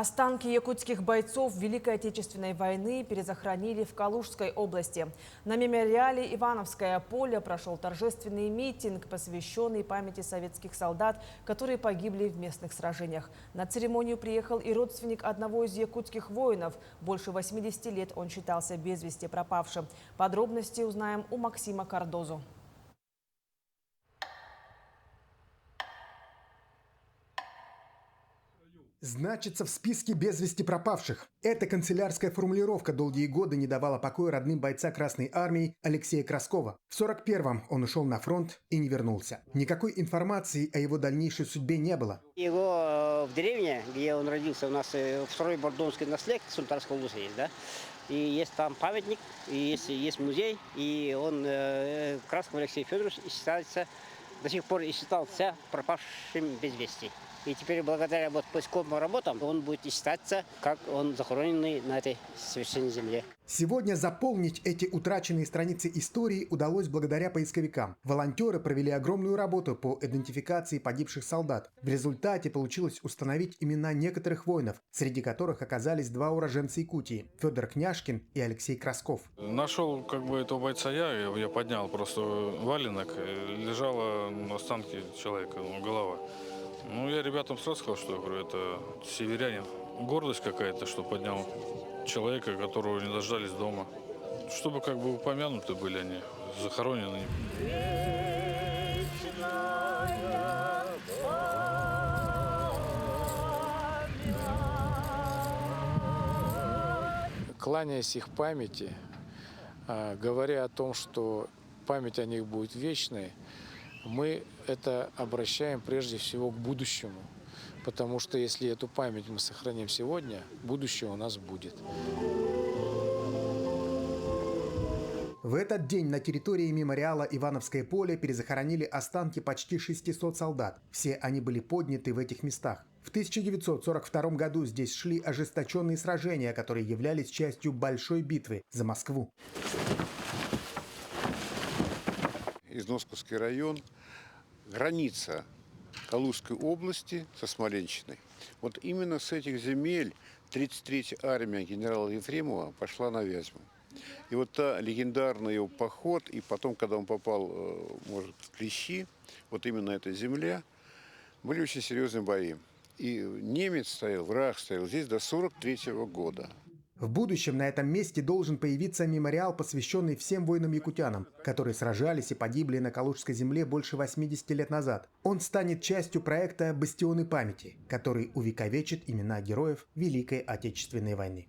Останки якутских бойцов Великой Отечественной войны перезахоронили в Калужской области. На мемориале Ивановское поле прошел торжественный митинг, посвященный памяти советских солдат, которые погибли в местных сражениях. На церемонию приехал и родственник одного из якутских воинов. Больше 80 лет он считался без вести пропавшим. Подробности узнаем у Максима Кардозу. Значится в списке без вести пропавших. Эта канцелярская формулировка долгие годы не давала покоя родным бойца Красной Армии Алексея Краскова. В 41-м он ушел на фронт и не вернулся. Никакой информации о его дальнейшей судьбе не было. Его в деревне, где он родился, у нас второй Бордонский наследник Сунтарской области есть, да? И есть там памятник, и есть музей, и он, Красков Алексей Федорович, считается, до сих пор и считался пропавшим без вести. И теперь благодаря вот поисковым работам он будет считаться, как он захороненный на этой священной земле. Сегодня заполнить эти утраченные страницы истории удалось благодаря поисковикам. Волонтеры провели огромную работу по идентификации погибших солдат. В результате получилось установить имена некоторых воинов, среди которых оказались два уроженца Якутии – Федор Княжкин и Алексей Красков. Нашел этого бойца я поднял просто валенок, лежало останки человека, голова. Я ребятам сразу сказал, что я говорю, это северянин. Гордость какая-то, что поднял человека, которого не дождались дома. Чтобы упомянуты были они, захоронены. Кланяясь их памяти, говоря о том, что память о них будет вечной, мы это обращаем прежде всего к будущему, потому что если эту память мы сохраним сегодня, будущее у нас будет. В этот день на территории мемориала Ивановское поле перезахоронили останки почти 600 солдат. Все они были подняты в этих местах. В 1942 году здесь шли ожесточенные сражения, которые являлись частью большой битвы за Москву. Износковский район, граница Калужской области со Смоленщиной. Вот именно с этих земель 33-я армия генерала Ефремова пошла на Вязьму. И вот та легендарный его поход, и потом, когда он попал, в Клещи, вот именно эта земля, были очень серьезные бои. И немец стоял, враг стоял здесь до 1943 года. В будущем на этом месте должен появиться мемориал, посвященный всем воинам-якутянам, которые сражались и погибли на Калужской земле больше 80 лет назад. Он станет частью проекта «Бастионы памяти», который увековечит имена героев Великой Отечественной войны.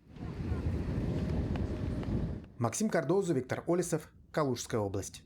Максим Кардозу, Виктор Олесов, Калужская область.